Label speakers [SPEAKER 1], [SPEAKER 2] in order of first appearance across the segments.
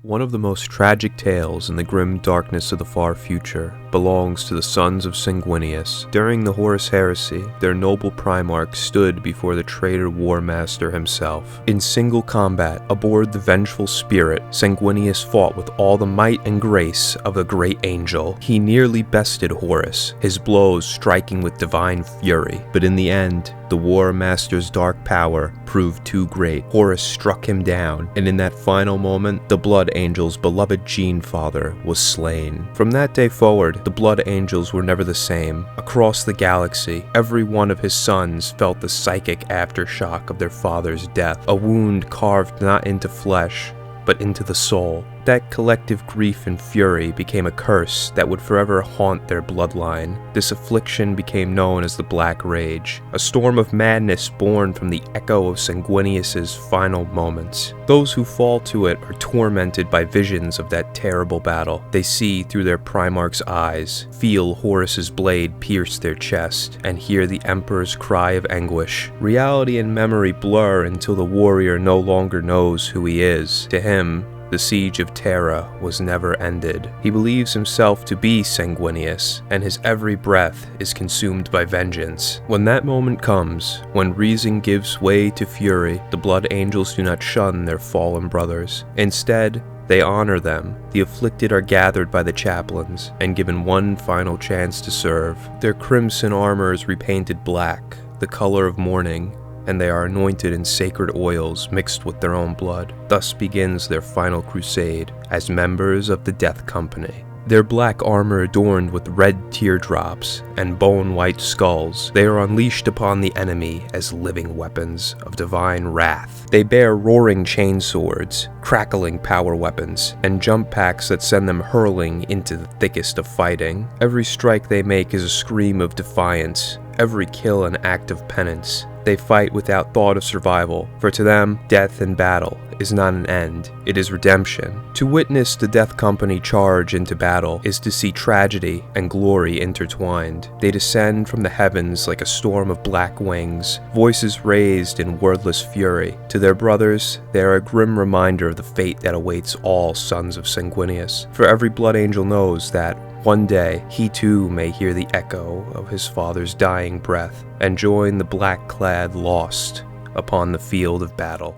[SPEAKER 1] One of the most tragic tales in the grim darkness of the far future belongs to the sons of Sanguinius. During the Horus Heresy, their noble Primarch stood before the traitor War Master himself. In single combat, aboard the vengeful spirit, Sanguinius fought with all the might and grace of a great angel. He nearly bested Horus, his blows striking with divine fury. But in the end, the War Master's dark power proved too great. Horus struck him down, and in that final moment, the Blood Angel's beloved Gene Father was slain. From that day forward, the Blood Angels were never the same. Across the galaxy, every one of his sons felt the psychic aftershock of their father's death, a wound carved not into flesh, but into the soul. That collective grief and fury became a curse that would forever haunt their bloodline. This affliction became known as the Black Rage, a storm of madness born from the echo of Sanguinius's final moments. Those who fall to it are tormented by visions of that terrible battle. They see through their Primarch's eyes, feel Horus's blade pierce their chest, and hear the Emperor's cry of anguish. Reality and memory blur until the warrior no longer knows who he is. To him, the siege of Terra was never ended. He believes himself to be Sanguinius, and his every breath is consumed by vengeance. When that moment comes, when reason gives way to fury, the Blood Angels do not shun their fallen brothers. Instead, they honor them. The afflicted are gathered by the chaplains and given one final chance to serve. Their crimson armor is repainted black, the color of mourning, and they are anointed in sacred oils mixed with their own blood. Thus begins their final crusade as members of the Death Company. Their black armor adorned with red teardrops and bone-white skulls, they are unleashed upon the enemy as living weapons of divine wrath. They bear roaring chainswords, crackling power weapons, and jump packs that send them hurling into the thickest of fighting. Every strike they make is a scream of defiance, every kill an act of penance. They fight without thought of survival, for to them, death in battle is not an end, it is redemption. To witness the Death Company charge into battle is to see tragedy and glory intertwined. They descend from the heavens like a storm of black wings, voices raised in wordless fury. To their brothers, they are a grim reminder of the fate that awaits all sons of Sanguinius. For every Blood Angel knows that one day, he too may hear the echo of his father's dying breath and join the black-clad lost upon the field of battle.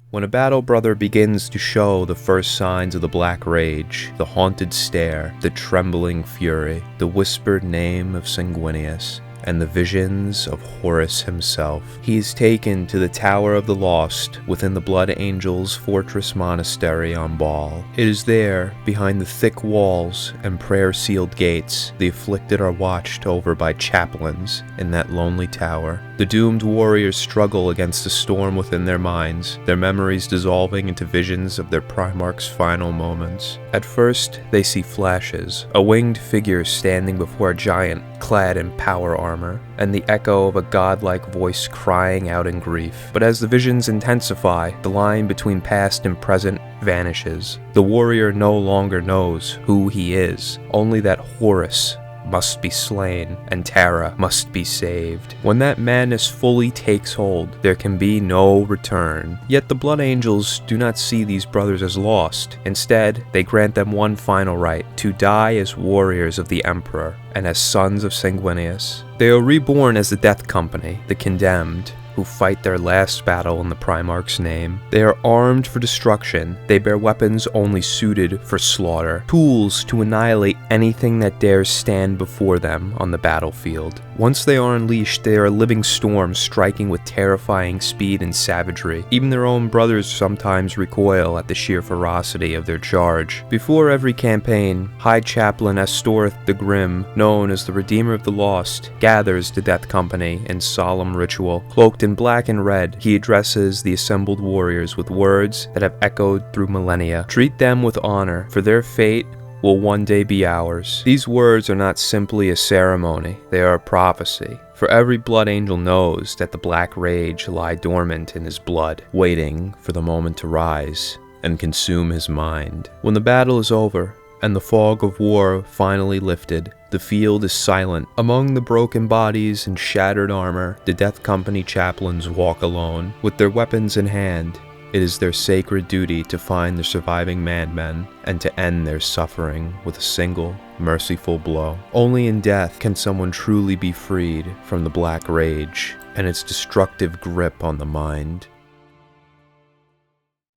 [SPEAKER 1] When a battle brother begins to show the first signs of the Black Rage, the haunted stare, the trembling fury, the whispered name of Sanguinius, and the visions of Horus himself, he is taken to the Tower of the Lost within the Blood Angels' fortress monastery on Baal. It is there, behind the thick walls and prayer-sealed gates, the afflicted are watched over by chaplains in that lonely tower. The doomed warriors struggle against the storm within their minds, their memories dissolving into visions of their Primarch's final moments. At first, they see flashes, a winged figure standing before a giant clad in power armor, and the echo of a godlike voice crying out in grief. But as the visions intensify, the line between past and present vanishes. The warrior no longer knows who he is, only that Horus must be slain, and Terra must be saved. When that madness fully takes hold, there can be no return. Yet the Blood Angels do not see these brothers as lost. Instead, they grant them one final right, to die as warriors of the Emperor, and as sons of Sanguinius. They are reborn as the Death Company, the condemned, who fight their last battle in the Primarch's name. They are armed for destruction. They bear weapons only suited for slaughter, tools to annihilate anything that dares stand before them on the battlefield. Once they are unleashed, they are a living storm striking with terrifying speed and savagery. Even their own brothers sometimes recoil at the sheer ferocity of their charge. Before every campaign, High Chaplain Astoreth the Grim, known as the Redeemer of the Lost, gathers the Death Company in solemn ritual. Cloaked in black and red, he addresses the assembled warriors with words that have echoed through millennia. Treat them with honor, for their fate will one day be ours. These words are not simply a ceremony, they are a prophecy. For every Blood Angel knows that the Black Rage lie dormant in his blood, waiting for the moment to rise and consume his mind. When the battle is over, and the fog of war finally lifted, the field is silent. Among the broken bodies and shattered armor, the Death Company chaplains walk alone, with their weapons in hand, It is their sacred duty to find the surviving madmen and to end their suffering with a single, merciful blow. Only in death can someone truly be freed from the Black Rage and its destructive grip on the mind.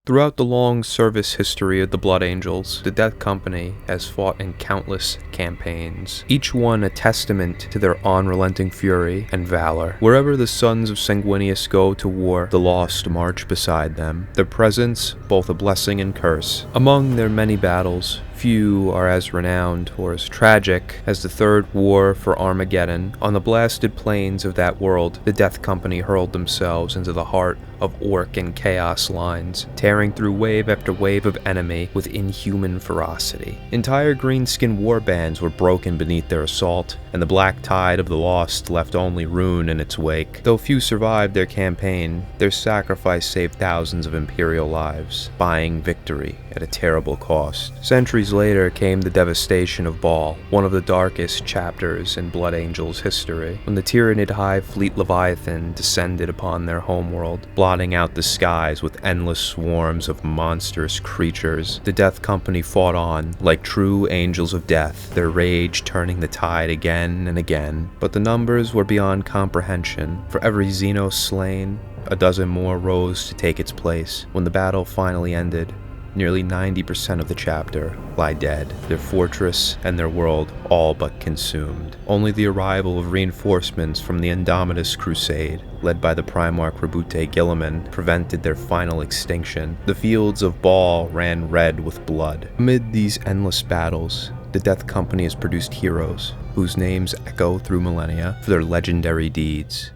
[SPEAKER 1] Throughout the long service history of the Blood Angels, the Death Company has fought in countless campaigns, each one a testament to their unrelenting fury and valor. Wherever the sons of Sanguinius go to war, the lost march beside them, their presence both a blessing and curse. Among their many battles, few are as renowned or as tragic as the Third War for Armageddon. On the blasted plains of that world, the Death Company hurled themselves into the heart of Orc and Chaos lines, tearing through wave after wave of enemy with inhuman ferocity. Entire greenskin war bands were broken beneath their assault, and the black tide of the lost left only ruin in its wake. Though few survived their campaign, their sacrifice saved thousands of Imperial lives, buying victory at a terrible cost. Centuries later came the devastation of Baal, one of the darkest chapters in Blood Angels history, when the Tyranid Hive Fleet Leviathan descended upon their homeworld, blotting out the skies with endless swarms of monstrous creatures. The Death Company fought on, like true angels of death, their rage turning the tide again and again. But the numbers were beyond comprehension. For every Xeno slain, a dozen more rose to take its place. When the battle finally ended, nearly 90% of the chapter lie dead, their fortress and their world all but consumed. Only the arrival of reinforcements from the Indomitus Crusade, led by the Primarch Rabute Gilliman, prevented their final extinction. The fields of Baal ran red with blood. Amid these endless battles, the Death Company has produced heroes, whose names echo through millennia for their legendary deeds.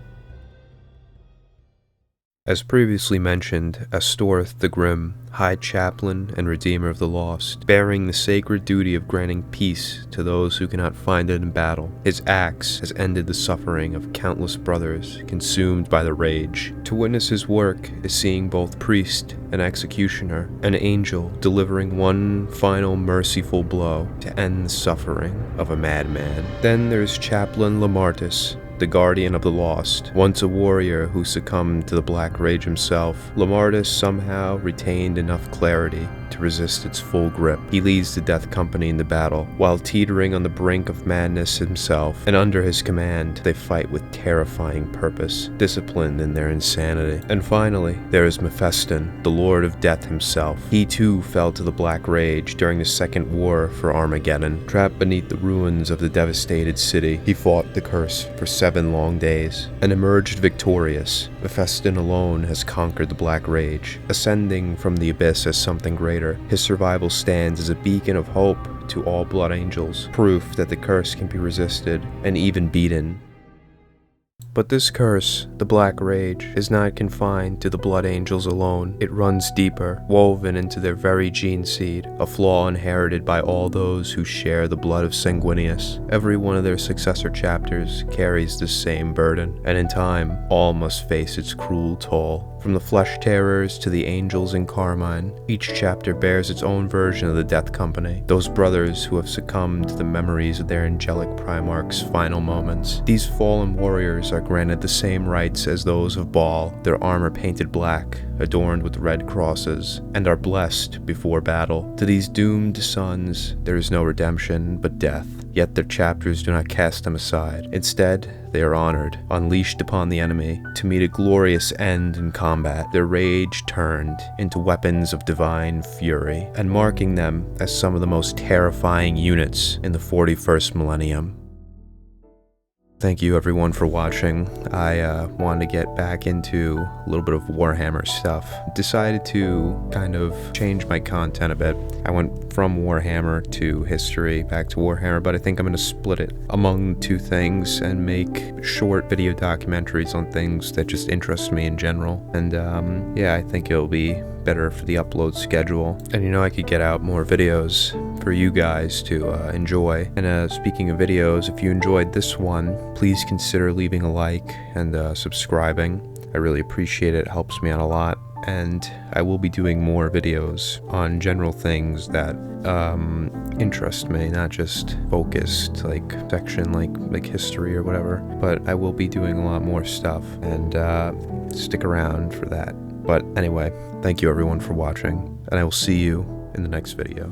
[SPEAKER 1] As previously mentioned, Astoreth the Grim, High Chaplain and Redeemer of the Lost, bearing the sacred duty of granting peace to those who cannot find it in battle. His axe has ended the suffering of countless brothers consumed by the rage. To witness his work is seeing both priest and executioner, an angel delivering one final merciful blow to end the suffering of a madman. Then there's Chaplain Lamartus, the guardian of the lost, once a warrior who succumbed to the Black Rage himself. Lamartus somehow retained enough clarity to resist its full grip. He leads the Death Company into battle, while teetering on the brink of madness himself, and under his command, they fight with terrifying purpose, disciplined in their insanity. And finally, there is Mephiston, the Lord of Death himself. He too fell to the Black Rage during the Second War for Armageddon. Trapped beneath the ruins of the devastated city, he fought the curse for 7 long days, and emerged victorious. Mephiston alone has conquered the Black Rage, ascending from the abyss as something greater. His survival stands as a beacon of hope to all Blood Angels, proof that the curse can be resisted and even beaten. But this curse, the Black Rage, is not confined to the Blood Angels alone. It runs deeper, woven into their very gene seed, a flaw inherited by all those who share the blood of Sanguinius. Every one of their successor chapters carries this same burden, and in time, all must face its cruel toll. From the Flesh Terrors to the Angels in Carmine, each chapter bears its own version of the Death Company, those brothers who have succumbed to the memories of their angelic Primarch's final moments. These fallen warriors are granted the same rights as those of Baal, their armor painted black, adorned with red crosses, and are blessed before battle. To these doomed sons, there is no redemption but death, yet their chapters do not cast them aside. Instead, they are honored, unleashed upon the enemy, to meet a glorious end in combat, their rage turned into weapons of divine fury, and marking them as some of the most terrifying units in the 41st millennium. Thank you everyone for watching. I wanted to get back into a little bit of Warhammer stuff. Decided to kind of change my content a bit. I went from Warhammer to history, back to Warhammer, but I think I'm going to split it among two things and make short video documentaries on things that just interest me in general. And yeah, I think it'll be better for the upload schedule. And you know, I could get out more videos for you guys to enjoy. And speaking of videos, if you enjoyed this one, please consider leaving a like and subscribing. I really appreciate it. It helps me out a lot. And I will be doing more videos on general things that interest me, not just focused like section like history or whatever, but I will be doing a lot more stuff, and stick around for that. But anyway, thank you everyone for watching, and I will see you in the next video.